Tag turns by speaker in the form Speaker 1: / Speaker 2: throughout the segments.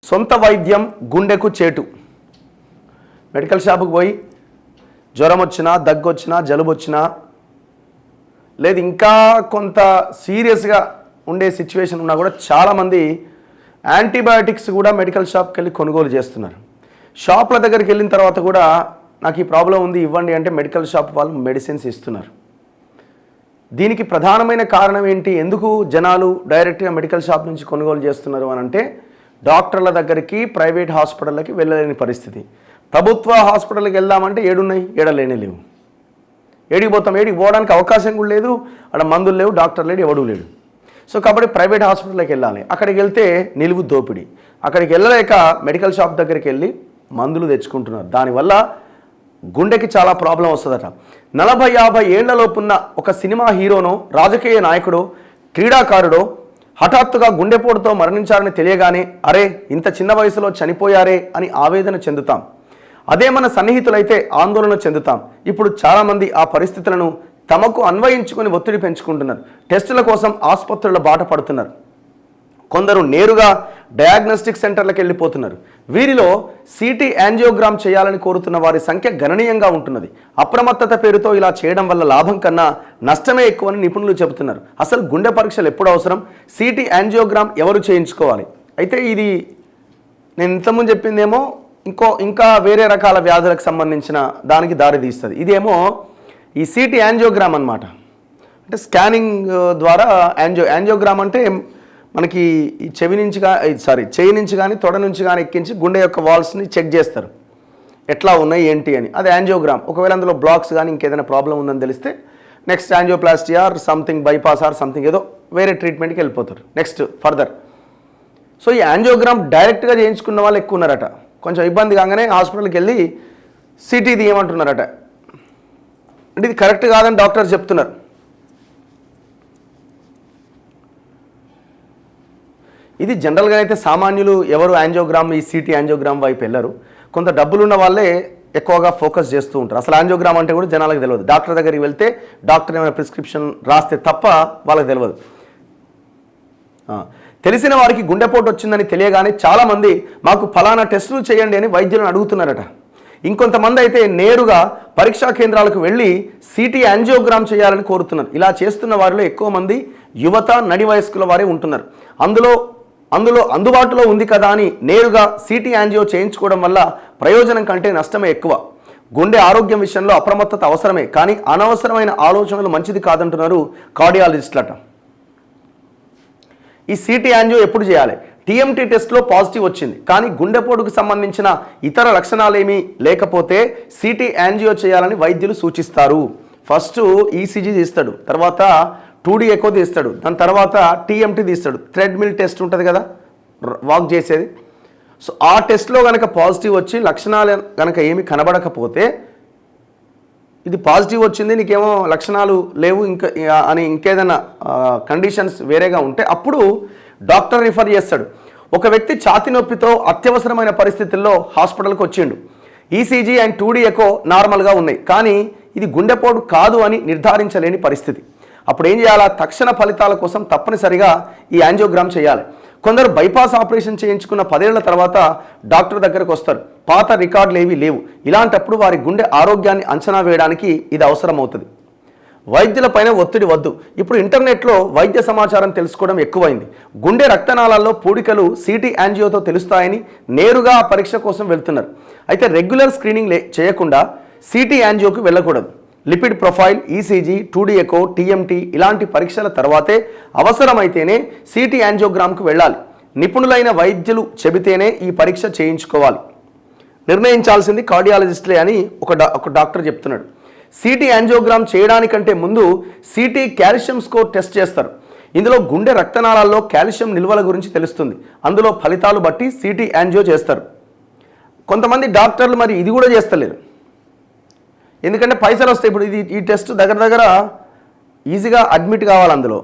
Speaker 1: సొంత వైద్యం గుండెకు చేటు. మెడికల్ షాపుకి పోయి జ్వరం వచ్చినా, దగ్గు వచ్చినా, జలుబు వచ్చినా, లేదు ఇంకా కొంత సీరియస్గా ఉండే సిచ్యువేషన్ ఉన్నా కూడా చాలామంది యాంటీబయాటిక్స్ కూడా మెడికల్ షాప్కి వెళ్ళి కొనుగోలు చేస్తున్నారు. షాప్ల దగ్గరికి వెళ్ళిన తర్వాత కూడా నాకు ఈ ప్రాబ్లం ఉంది ఇవ్వండి అంటే మెడికల్ షాప్ వాళ్ళు మెడిసిన్స్ ఇస్తున్నారు. దీనికి ప్రధానమైన కారణం ఏంటి? ఎందుకు జనాలు డైరెక్ట్గా మెడికల్ షాప్ నుంచి కొనుగోలు చేస్తున్నారు అని అంటే, డాక్టర్ల దగ్గరికి ప్రైవేట్ హాస్పిటళ్ళకి వెళ్ళలేని పరిస్థితి. ప్రభుత్వ హాస్పిటల్కి వెళ్దామంటే ఏడున్నాయి, ఏడలేనే లేవు. ఏడికి పోతాం, ఏడికి పోవడానికి అవకాశం కూడా లేదు, అక్కడ మందులు లేవు, డాక్టర్ లేడు, ఎవడూ లేడు. సో కాబట్టి ప్రైవేట్ హాస్పిటల్కి వెళ్ళాలి. అక్కడికి వెళ్తే నిలువు దోపిడీ. అక్కడికి వెళ్ళలేక మెడికల్ షాప్ దగ్గరికి వెళ్ళి మందులు తెచ్చుకుంటున్నారు. దానివల్ల గుండెకి చాలా ప్రాబ్లం వస్తుందట. 40-50 ఏళ్లలోపున్న ఒక సినిమా హీరోనో, రాజకీయ నాయకుడో, క్రీడాకారుడో హఠాత్తుగా గుండెపోటుతో మరణించారని తెలియగానే అరే ఇంత చిన్న వయసులో చనిపోయారే అని ఆవేదన చెందుతాం. అదే మన సన్నిహితులైతే ఆందోళన చెందుతాం. ఇప్పుడు చాలామంది ఆ పరిస్థితులను తమకు అన్వయించుకొని ఒత్తిడి పెంచుకుంటున్నారు. టెస్టుల కోసం ఆసుపత్రుల బాట పడుతున్నారు. కొందరు నేరుగా డయాగ్నోస్టిక్ సెంటర్లకు వెళ్ళిపోతున్నారు. వీరిలో సిటీ యాంజియోగ్రామ్ చేయాలని కోరుతున్న వారి సంఖ్య గణనీయంగా ఉంటున్నది. అప్రమత్తత పేరుతో ఇలా చేయడం వల్ల లాభం కన్నా నష్టమే ఎక్కువని నిపుణులు చెబుతున్నారు. అసలు గుండె పరీక్షలు ఎప్పుడు అవసరం? సిటీ యాంజియోగ్రామ్ ఎవరు చేయించుకోవాలి? అయితే ఇది నేను ఇంతకుముందు చెప్పిందేమో ఇంకా వేరే రకాల వ్యాధులకు సంబంధించిన దానికి దారి తీస్తుంది. ఇదేమో ఈ సిటీ యాంజియోగ్రామ్ అన్నమాట. అంటే స్కానింగ్ ద్వారా యాంజియోగ్రామ్ అంటే మనకి ఈ చెవి నుంచి చేయి నుంచి కానీ తొడ నుంచి కానీ ఎక్కించి గుండె యొక్క వాల్స్ని చెక్ చేస్తారు, ఎట్లా ఉన్నాయి ఏంటి అని. అది యాంజియోగ్రామ్. ఒకవేళ అందులో బ్లాక్స్ కానీ ఇంకేదైనా ప్రాబ్లం ఉందని తెలిస్తే next angioplasty or something bypass or something ఏదో వేరే ట్రీట్మెంట్కి వెళ్ళిపోతారు నెక్స్ట్ ఫర్దర్. సో ఈ యాంజియోగ్రామ్ డైరెక్ట్గా చేయించుకున్న వాళ్ళు ఎక్కువ ఉన్నారట. కొంచెం ఇబ్బంది కాగానే హాస్పిటల్కి వెళ్ళి సిటీ తీయమంటున్నారట. అంటే ఇది కరెక్ట్ కాదని డాక్టర్ చెప్తున్నారు. ఇది జనరల్గా అయితే సామాన్యులు ఎవరు యాంజియోగ్రామ్ ఈ సిటీ యాంజియోగ్రామ్ వైపు వెళ్ళరు. కొంత డబ్బులున్న వాళ్ళే ఎక్కువగా ఫోకస్ చేస్తూ ఉంటారు. అసలు యాంజియోగ్రామ్ అంటే కూడా జనాలకు తెలియదు. డాక్టర్ దగ్గరికి వెళ్తే డాక్టర్ ఏమైనా ప్రిస్క్రిప్షన్ రాస్తే తప్ప వాళ్ళకి తెలియదు. తెలిసిన వారికి గుండెపోటు వచ్చిందని తెలియగానే చాలామంది మాకు ఫలానా టెస్టులు చేయండి అని వైద్యులను అడుగుతున్నారట. ఇంకొంతమంది అయితే నేరుగా పరీక్షా కేంద్రాలకు వెళ్ళి సిటీ యాంజియోగ్రామ్ చేయాలని కోరుతున్నారు. ఇలా చేస్తున్న వారిలో ఎక్కువ మంది యువత, నడి వయస్కుల వారే ఉంటున్నారు. అందులో అందుబాటులో ఉంది కదా అని నేరుగా సిటీ యాంజియో చేయించుకోవడం వల్ల ప్రయోజనం కంటే నష్టమే ఎక్కువ. గుండె ఆరోగ్యం విషయంలో అప్రమత్తత అవసరమే, కానీ అనవసరమైన ఆలోచనలు మంచిది కాదంటున్నారు కార్డియాలజిస్టులట. ఈ సిటీ యాంజియో ఎప్పుడు చేయాలి? టీఎంటీ టెస్ట్లో పాజిటివ్ వచ్చింది, కానీ గుండెపోటుకు సంబంధించిన ఇతర లక్షణాలేమీ లేకపోతే సిటీ యాంజియో చేయాలని వైద్యులు సూచిస్తారు. ఫస్ట్ ఈసీజీ తీస్తాడు, తర్వాత 2D ఎకో తీస్తాడు, దాని తర్వాత టీఎంటీ తీస్తాడు. థ్రెడ్మిల్ టెస్ట్ ఉంటుంది కదా, వాక్ చేసేది. సో ఆ టెస్ట్లో కనుక పాజిటివ్ వచ్చి లక్షణాలు కనుక ఏమి కనబడకపోతే, ఇది పాజిటివ్ వచ్చింది నీకేమో లక్షణాలు లేవు ఇంకా అని ఇంకేదైనా కండిషన్స్ వేరేగా ఉంటే అప్పుడు డాక్టర్ రిఫర్ చేస్తాడు. ఒక వ్యక్తి ఛాతీ నొప్పితో అత్యవసరమైన పరిస్థితుల్లో హాస్పిటల్కి వచ్చిండు. ఈసీజీ అండ్ 2D ఎకో నార్మల్గా ఉన్నాయి, కానీ ఇది గుండెపోటు కాదు అని నిర్ధారించలేని పరిస్థితి. అప్పుడు ఏం చేయాలా? తక్షణ ఫలితాల కోసం తప్పనిసరిగా ఈ యాంజియోగ్రామ్ చేయాలి. కొందరు బైపాస్ ఆపరేషన్ చేయించుకున్న 10 ఏళ్ల తర్వాత డాక్టర్ దగ్గరకు వస్తారు. పాత రికార్డులు ఏవీ లేవు. ఇలాంటప్పుడు వారి గుండె ఆరోగ్యాన్ని అంచనా వేయడానికి ఇది అవసరమవుతుంది. వైద్యులపైన ఒత్తిడి వద్దు. ఇప్పుడు ఇంటర్నెట్లో వైద్య సమాచారం తెలుసుకోవడం ఎక్కువైంది. గుండె రక్తనాళాల్లో పూడికలు సిటీ యాంజియోతో తెలుస్తాయని నేరుగా ఆ పరీక్ష కోసం వెళ్తున్నారు. అయితే రెగ్యులర్ స్క్రీనింగ్ చేయకుండా సిటీ యాంజియోకి వెళ్ళకూడదు. Lipid profile, ECG, 2D echo, TMT ఇలాంటి పరీక్షల తర్వాతే అవసరమైతేనే సిటీ యాంజియోగ్రామ్కు వెళ్ళాలి. నిపుణులైన వైద్యులు చెబితేనే ఈ పరీక్ష చేయించుకోవాలి. నిర్ణయించాల్సింది కార్డియాలజిస్టులే అని ఒక డాక్టర్ చెప్తున్నాడు. సిటీ యాంజియోగ్రామ్ చేయడానికంటే ముందు సిటీ కాల్షియం స్కోర్ టెస్ట్ చేస్తారు. ఇందులో గుండె రక్తనాళాల్లో కాల్షియం నిల్వల గురించి తెలుస్తుంది. అందులో ఫలితాలు బట్టి సిటీ యాంజియో చేస్తారు. కొంతమంది డాక్టర్లు మరి ఇది కూడా చేస్తలేరు, ఎందుకంటే పైసలు వస్తాయి. ఇప్పుడు ఈ టెస్ట్ దగ్గర ఈజీగా అడ్మిట్ కావాలి. అందులో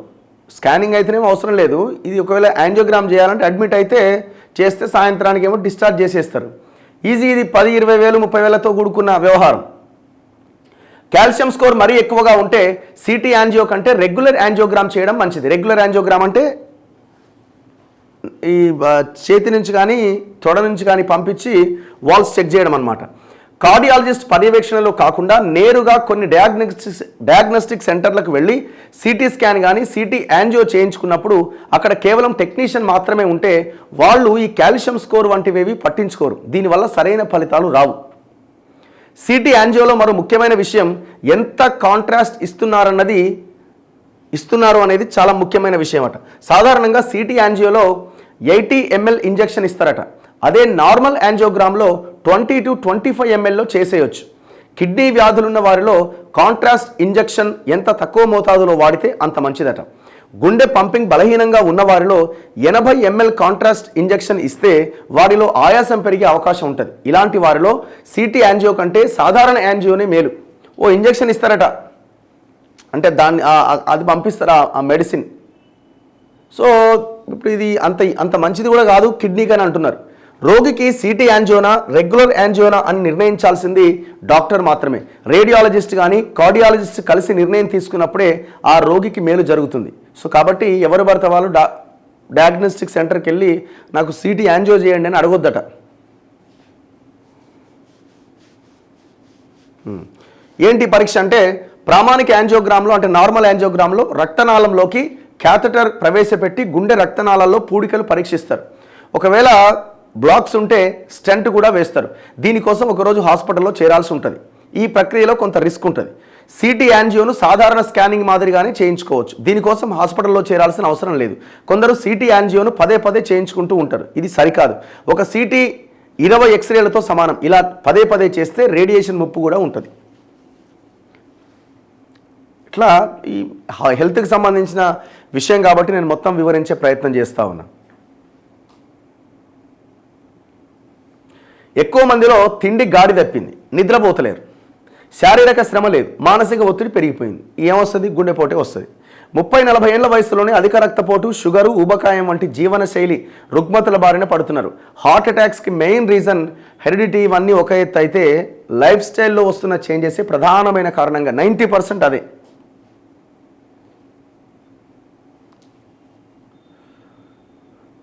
Speaker 1: స్కానింగ్ అయితేనేమో అవసరం లేదు. ఇది ఒకవేళ యాంజియోగ్రామ్ చేయాలంటే అడ్మిట్ అయితే చేస్తే సాయంత్రానికి ఏమో డిశ్చార్జ్ చేసేస్తారు. ఈజీ. ఇది 10, 20 వేలు 30 వేలతో కూడుకున్న వ్యవహారం. కాల్షియం స్కోర్ మరీ ఎక్కువగా ఉంటే సిటీ యాంజియో కంటే రెగ్యులర్ యాంజియోగ్రామ్ చేయడం మంచిది. రెగ్యులర్ యాంజియోగ్రామ్ అంటే ఈ చేతి నుంచి కానీ తొడ నుంచి కానీ పంపించి వాల్స్ చెక్ చేయడం అనమాట. కార్డియాలజిస్ట్ పర్యవేక్షణలో కాకుండా నేరుగా కొన్ని డయాగ్నోస్టిక్ సెంటర్లకు వెళ్ళి సిటీ స్కాన్ కానీ సిటీ యాంజియో చేయించుకున్నప్పుడు అక్కడ కేవలం టెక్నీషియన్ మాత్రమే ఉంటే వాళ్ళు ఈ కాల్షియం స్కోర్ వంటివేవి పట్టించుకోరు. దీనివల్ల సరైన ఫలితాలు రావు. సిటీ యాంజియోలో మరో ముఖ్యమైన విషయం ఎంత కాంట్రాస్ట్ ఇస్తున్నారు అనేది చాలా ముఖ్యమైన విషయం అట. సాధారణంగా సిటీ యాంజియోలో 80 ml ఇంజెక్షన్ ఇస్తారట. అదే నార్మల్ యాంజియోగ్రామ్లో 20 to 25 mlలో చేసేయచ్చు. కిడ్నీ వ్యాధులున్న వారిలో కాంట్రాస్ట్ ఇంజెక్షన్ ఎంత తక్కువ మోతాదులో వాడితే అంత మంచిదట. గుండె పంపింగ్ బలహీనంగా ఉన్న వారిలో 80 ml కాంట్రాస్ట్ ఇంజెక్షన్ ఇస్తే వారిలో ఆయాసం పెరిగే అవకాశం ఉంటుంది. ఇలాంటి వారిలో సిటీ యాంజియో కంటే సాధారణ యాంజియోనే మేలు. ఇంజెక్షన్ ఇస్తారట, అంటే అది పంపిస్తారా ఆ మెడిసిన్. సో ఇప్పుడు ఇది అంత మంచిది కూడా కాదు కిడ్నీకి అని అంటున్నారు. రోగికి సిటీ యాంజియోనా రెగ్యులర్ యాంజియోనా అని నిర్ణయించాల్సింది డాక్టర్ మాత్రమే. రేడియాలజిస్ట్ కానీ కార్డియాలజిస్ట్ కలిసి నిర్ణయం తీసుకున్నప్పుడే ఆ రోగికి మేలు జరుగుతుంది. సో కాబట్టి ఎవరు పడితే వాళ్ళు డయాగ్నోస్టిక్ సెంటర్కి వెళ్ళి నాకు సిటీ యాంజియో చేయండి అని అడగొద్దట. ఏంటి పరీక్ష అంటే ప్రామాణిక యాంజియోగ్రామ్లో అంటే నార్మల్ యాంజియోగ్రామ్లో రక్తనాళంలోకి క్యాథెటర్ ప్రవేశపెట్టి గుండె రక్తనాళాల్లో పూడికలు పరీక్షిస్తారు. ఒకవేళ బ్లాక్స్ ఉంటే స్టెంట్ కూడా వేస్తారు. దీనికోసం ఒకరోజు హాస్పిటల్లో చేరాల్సి ఉంటుంది. ఈ ప్రక్రియలో కొంత రిస్క్ ఉంటుంది. సిటీ యాంజియోను సాధారణ స్కానింగ్ మాదిరిగానే చేయించుకోవచ్చు. దీనికోసం హాస్పిటల్లో చేరాల్సిన అవసరం లేదు. కొందరు సిటీ యాంజియోను పదే చేయించుకుంటూ ఉంటారు. ఇది సరికాదు. ఒక సిటీ 20 ఎక్స్రేలతో సమానం. ఇలా పదే చేస్తే రేడియేషన్ ముప్పు కూడా ఉంటుంది. ఇట్లా ఈ హెల్త్కి సంబంధించిన విషయం కాబట్టి నేను మొత్తం వివరించే ప్రయత్నం చేస్తూ ఉన్నా. ఎక్కువ మందిలో తిండి గాడి తప్పింది, నిద్రపోతలేరు, శారీరక శ్రమ లేదు, మానసిక ఒత్తిడి పెరిగిపోయింది. ఏమొస్తుంది? గుండెపోటే వస్తుంది. 30-40 ఏళ్ల వయసులోనే అధిక రక్తపోటు, షుగరు, ఊబకాయం వంటి జీవనశైలి రుగ్మతల బారిన పడుతున్నారు. హార్ట్ అటాక్స్కి మెయిన్ రీజన్ హెరిడిటీ. ఇవన్నీ ఒక ఎత్తు అయితే లైఫ్ స్టైల్లో వస్తున్న చేంజెస్ ప్రధానమైన కారణంగా 90% అదే.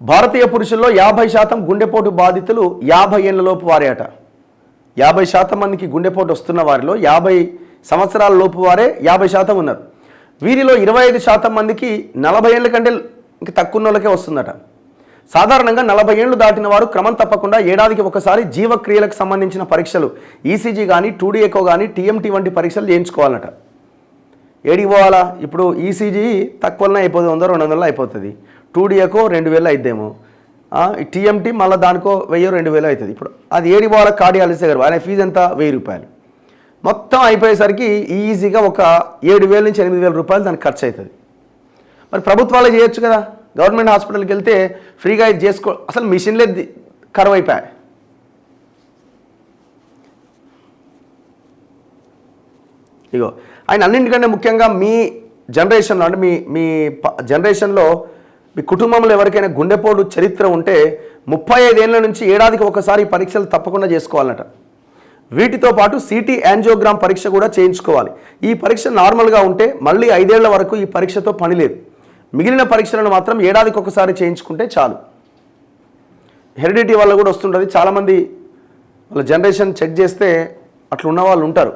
Speaker 1: భారతీయ పురుషుల్లో 50% గుండెపోటు బాధితులు 50 ఏళ్లలోపు వారే అట. 50% మందికి గుండెపోటు వస్తున్న వారిలో 50 సంవత్సరాల లోపు వారే 50% ఉన్నారు. వీరిలో 25% మందికి 40 ఏళ్ళ కంటే ఇంక తక్కువ వాళ్ళకే వస్తుందట. సాధారణంగా 40 ఏళ్ళు దాటిన వారు క్రమం తప్పకుండా ఏడాదికి ఒకసారి జీవక్రియలకు సంబంధించిన పరీక్షలు ఈసీజీ కానీ 2D ఎకో కానీ టీఎంటీ వంటి పరీక్షలు చేయించుకోవాలట. ఏడికి పోవాలా? ఇప్పుడు ఈసీజీ తక్కువనే అయిపోతుంది, 100-200 అయిపోతుంది. 2D echo 2000 అయిద్దేమో. టీఎంటీ మళ్ళీ దానికో 1000-2000 అవుతుంది. ఇప్పుడు అది ఏడికి పోవాలా? కార్డియాలజిస్ట్ దగ్గర. ఆయన ఫీజు ఎంత? 1000 రూపాయలు. మొత్తం అయిపోయేసరికి ఈజీగా ఒక 7000 నుంచి 8000 రూపాయలు దానికి ఖర్చు అవుతుంది. మరి ప్రభుత్వాలే చేయొచ్చు కదా. గవర్నమెంట్ హాస్పిటల్కి వెళ్తే ఫ్రీగా ఇది చేసుకో. అసలు మిషన్లే కరువు అయిపోయాయి. ఇగో ఆయన అన్నింటికంటే ముఖ్యంగా మీ జనరేషన్లో అంటే మీ జనరేషన్లో మీ కుటుంబంలో ఎవరికైనా గుండెపోటు చరిత్ర ఉంటే 35 ఏళ్ల నుంచి ఏడాదికి ఒకసారి పరీక్షలు తప్పకుండా చేసుకోవాలన్నట. వీటితో పాటు సిటీ యాంజియోగ్రామ్ పరీక్ష కూడా చేయించుకోవాలి. ఈ పరీక్ష నార్మల్గా ఉంటే మళ్ళీ 5 ఏళ్ల వరకు ఈ పరీక్షతో పని లేదు. మిగిలిన పరీక్షలను మాత్రం ఏడాదికి ఒకసారి చేయించుకుంటే చాలు. హెరిడిటీ వల్ల కూడా వస్తుంటుంది. చాలామంది వాళ్ళ జనరేషన్ చెక్ చేస్తే అట్లా ఉన్న వాళ్ళు ఉంటారు.